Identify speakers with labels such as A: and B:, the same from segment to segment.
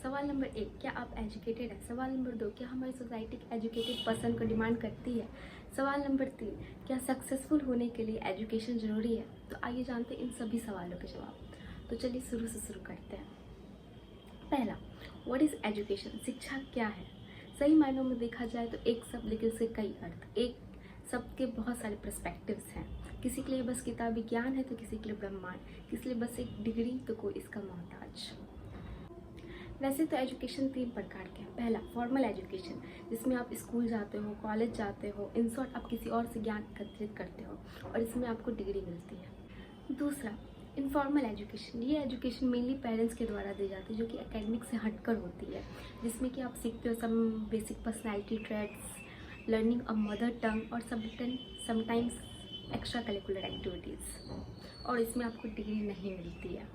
A: सवाल नंबर 1, क्या आप एजुकेटेड हैं? सवाल नंबर 2, क्या हमारी सोसाइटी एक एजुकेटेड पर्सन को डिमांड करती है? सवाल नंबर 3, क्या सक्सेसफुल होने के लिए एजुकेशन ज़रूरी है? तो आइए जानते हैं इन सभी सवालों के जवाब। तो चलिए शुरू से शुरू करते हैं। पहला, व्हाट इज़ एजुकेशन? शिक्षा क्या है? सही मायनों में देखा जाए तो एक शब्द लेकिन उसके कई अर्थ, एक शब्द के बहुत सारे पर्सपेक्टिव्स हैं। किसी के लिए बस किताबी ज्ञान है तो किसी के लिए ब्रह्मांड, किसी के लिए बस एक डिग्री तो कोई इसका मोहताज। वैसे तो एजुकेशन 3 प्रकार के हैं। पहला, फॉर्मल एजुकेशन, जिसमें आप स्कूल जाते हो, कॉलेज जाते हो, इन शॉर्ट आप किसी और से ज्ञान एकत्रित करते हो और इसमें आपको डिग्री मिलती है। दूसरा, इनफॉर्मल एजुकेशन, ये एजुकेशन मेनली पेरेंट्स के द्वारा दी जाती है, जो कि एकेडमिक से हटकर होती है, जिसमें कि आप सीखते हो some basic personality traits, learning a mother tongue और समटाइम्स एक्स्ट्रा करिकुलर एक्टिविटीज़, और इसमें आपको डिग्री नहीं मिलती है।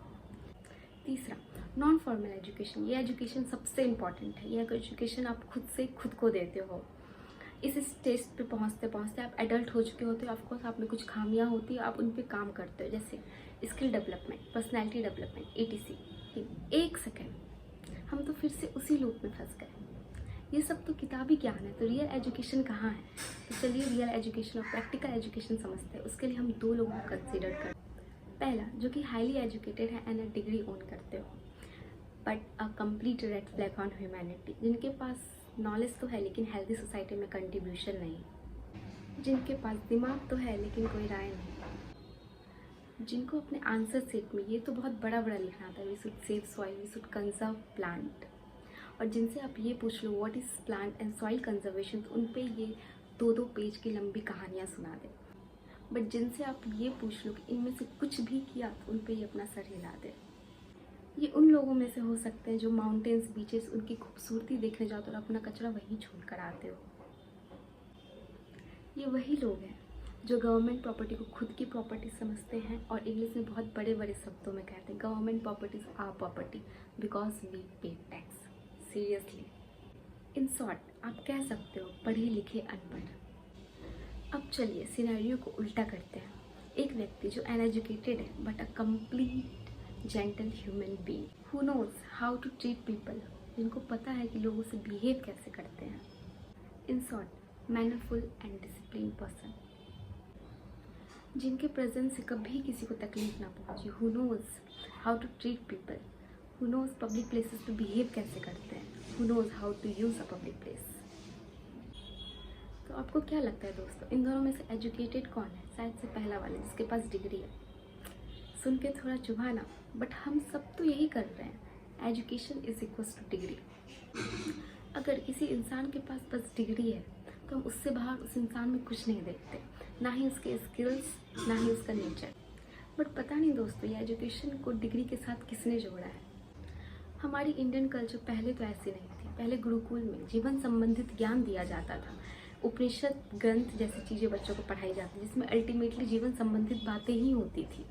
A: तीसरा, नॉन फॉर्मल एजुकेशन, ये एजुकेशन सबसे इम्पॉर्टेंट है। यह एजुकेशन आप खुद से खुद को देते हो। इस स्टेज पे पहुंचते पहुंचते आप एडल्ट हो चुके होते हो। ऑफकोर्स आप में कुछ खामियां होती है, आप उन पे काम करते हो, जैसे skill development, personality development, etc। एक सेकेंड, हम तो फिर से उसी लूप में फंस गए। ये सब तो किताबी ज्ञान है, तो रियल एजुकेशन कहाँ है? तो चलिए रियल एजुकेशन और प्रैक्टिकल एजुकेशन समझते हैं। उसके लिए हम 2 लोगों को कंसिडर करते हैं। पहला, जो कि हाईली एजुकेटेड है एंड डिग्री ओन करते हो, but a complete red flag on humanity, जिनके पास नॉलेज तो है लेकिन हेल्दी सोसाइटी में कंट्रीब्यूशन नहीं, जिनके पास दिमाग तो है लेकिन कोई राय नहीं, जिनको अपने आंसर सेट में ये तो बहुत बड़ा बड़ा लिखना था, we should save soil, we should conserve plant, और जिनसे आप ये पूछ लो what is plant and soil conservation, तो उन पे ये 2-2 पेज की लंबी कहानियाँ सुना दे। बट जिनसे आप ये पूछ लो कि इनमें से कुछ भी किया, तो उन पे ये अपना सर हिला दे। ये उन लोगों में से हो सकते हैं जो माउंटेन्स, बीचेस, उनकी खूबसूरती देखने जाते हो और अपना कचरा वहीं छोड़ कर आते हो। ये वही लोग हैं जो गवर्नमेंट प्रॉपर्टी को खुद की प्रॉपर्टी समझते हैं और इंग्लिश में बहुत बड़े बड़े शब्दों में कहते हैं government property is our property because we pay tax. Seriously, in short आप कह सकते हो पढ़े लिखे अनपढ़। अब चलिए सिनेरियो को उल्टा करते हैं। एक व्यक्ति जो अनएजुकेटेड है but a complete gentle human being who knows how to treat people, जिनको पता है कि लोगों से बिहेव कैसे करते हैं। In short, mannerful and discipline person, जिनके प्रेजेंस से कभी किसी को तकलीफ ना पहुंचे। Who knows how to treat people, who knows public places पे बिहेव कैसे करते हैं, who knows how to use a public place. तो आपको क्या लगता है दोस्तों, इन दोनों में से एजुकेटेड कौन है? शायद से पहला वाला, जिसके पास डिग्री है। सुन के थोड़ा चुभा ना, बट हम सब तो यही कर रहे हैं। Education is equals two degree. अगर किसी इंसान के पास बस डिग्री है तो हम उससे बाहर उस इंसान में कुछ नहीं देखते, ना ही उसके स्किल्स, ना ही उसका नेचर। बट पता नहीं दोस्तों, ये एजुकेशन को डिग्री के साथ किसने जोड़ा है? हमारी इंडियन कल्चर पहले तो ऐसी नहीं थी। पहले गुरुकुल में जीवन संबंधित ज्ञान दिया जाता था। उपनिषद ग्रंथ जैसी चीज़ें बच्चों को पढ़ाई जाती, जिसमें अल्टीमेटली जीवन संबंधित बातें ही होती थी।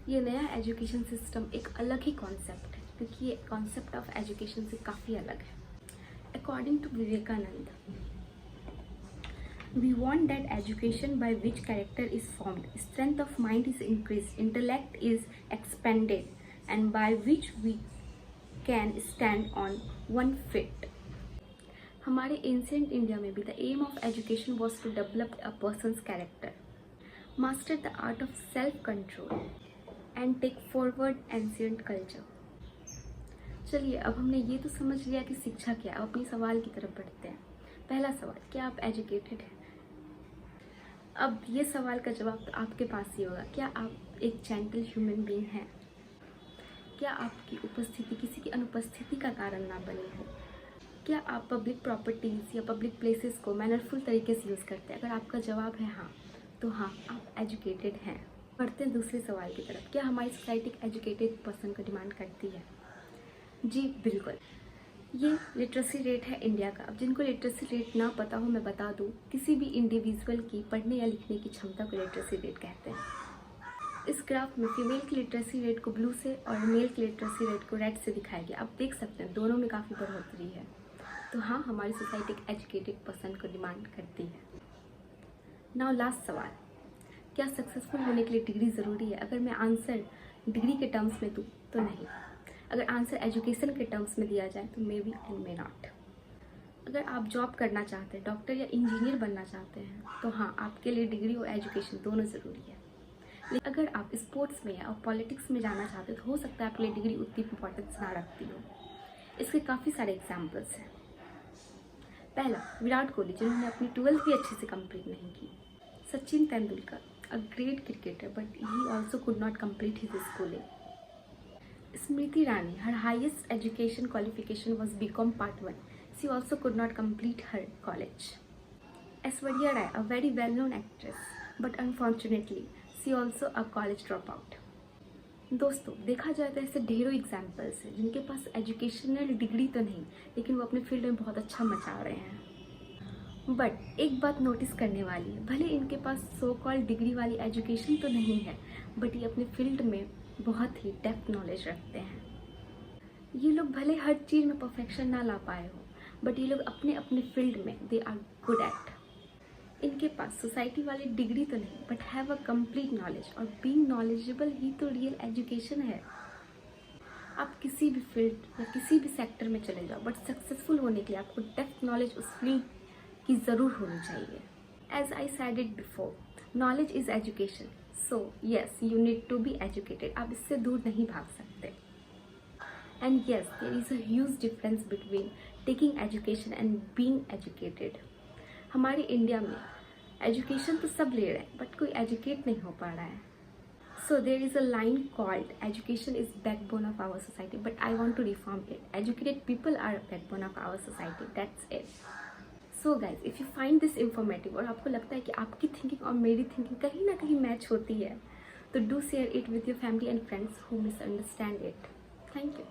A: ये नया एजुकेशन सिस्टम एक अलग ही कॉन्सेप्ट है, क्योंकि ये कॉन्सेप्ट ऑफ एजुकेशन से काफ़ी अलग है। According to Vivekananda, we want that education by which character is formed, strength of mind is increased, intellect is expanded, and by which we can stand on one feet. हमारे ancient India में भी the aim of education was to develop a person's character, master the art of self control and take forward ancient culture. चलिए, अब हमने ये तो समझ लिया कि शिक्षा क्या है। अब अपनी सवाल की तरफ बढ़ते हैं। पहला सवाल, क्या आप एजुकेटेड हैं? अब ये सवाल का जवाब तो आपके पास ही होगा। क्या आप एक जेंटल ह्यूमन बीइंग हैं? क्या आपकी उपस्थिति किसी की अनुपस्थिति का कारण ना बनी हो? क्या आप पब्लिक प्रॉपर्टीज़ या पब्लिक प्लेसेस को मैनरफुल तरीके से यूज़ करते हैं? अगर आपका जवाब है हाँ, तो हाँ, आप एजुकेटेड हैं। बढ़ते हैं दूसरे सवाल की तरफ। क्या हमारी सोसाइटी एक एजुकेटेड पर्सन को डिमांड करती है? जी बिल्कुल। ये लिटरेसी रेट है इंडिया का। अब जिनको लिटरेसी रेट ना पता हो, मैं बता दूं, किसी भी इंडिविजुअल की पढ़ने या लिखने की क्षमता को लिटरेसी रेट कहते हैं। इस ग्राफ में फीमेल की लिटरेसी रेट को ब्लू से और मेल की लिटरेसी रेट को रेड से दिखाया गया। आप देख सकते हैं दोनों में काफ़ी बढ़ोतरी है। तो हाँ, हमारी सोसाइटी एक एजुकेटेड पर्सन को डिमांड करती है। नाउ लास्ट सवाल, क्या सक्सेसफुल होने के लिए डिग्री ज़रूरी है? अगर मैं आंसर डिग्री के टर्म्स में दूँ तो नहीं। अगर आंसर एजुकेशन के टर्म्स में दिया जाए तो may be and may not. अगर आप जॉब करना चाहते हैं, डॉक्टर या इंजीनियर बनना चाहते हैं, तो हाँ, आपके लिए डिग्री और एजुकेशन दोनों ज़रूरी है। लेकिन अगर आप स्पोर्ट्स में या पॉलिटिक्स में जाना चाहते हो तो हो सकता है आपके लिए डिग्री उतनी इंपॉर्टेंस ना रखती हो। इसके काफ़ी सारे एग्जाम्पल्स हैं। पहला, विराट कोहली, जिन्होंने अपनी 12th भी अच्छे से कंप्लीट नहीं की। Sachin Tendulkar, a great cricketer but he also could not complete his schooling. Smriti Irani, her highest education qualification was BCom Part 1. She also could not complete her college. Aishwarya Rai, a very well-known actress, but unfortunately, she also a college dropout. दोस्तों, देखा जाए तो ऐसे ढेरों examples हैं जिनके पास educational degree तो नहीं, लेकिन वो अपने फील्ड में बहुत अच्छा मचा रहे हैं। बट एक बात नोटिस करने वाली है, भले इनके पास सो कॉल्ड डिग्री वाली एजुकेशन तो नहीं है, बट ये अपने फील्ड में बहुत ही डेप्थ नॉलेज रखते हैं। ये लोग भले हर चीज़ में परफेक्शन ना ला पाए हो, बट ये लोग अपने अपने फील्ड में दे आर गुड एट। इनके पास सोसाइटी वाली डिग्री तो नहीं, but have a complete knowledge, और बीइंग नॉलेजेबल ही तो रियल एजुकेशन है। आप किसी भी फील्ड या किसी भी सेक्टर में चले जाओ, बट सक्सेसफुल होने के लिए आपको डेप्थ नॉलेज उस फील्ड की ज़रूर होनी चाहिए। As I said it before, knowledge is education, so yes you need to be educated. आप इससे दूर नहीं भाग सकते। And yes, there is a huge difference between taking education and being educated. हमारे इंडिया में एजुकेशन तो सब ले रहे हैं, बट कोई एजुकेट नहीं हो पा रहा है। So there is a line called education is backbone of our society, but I want to reform it. Educated people are backbone of our society, that's it. So guys, if you find this informative और आपको लगता है कि आपकी thinking और मेरी thinking कहीं ना कहीं मैच होती है, तो do share it with your family and friends who misunderstand it. Thank you.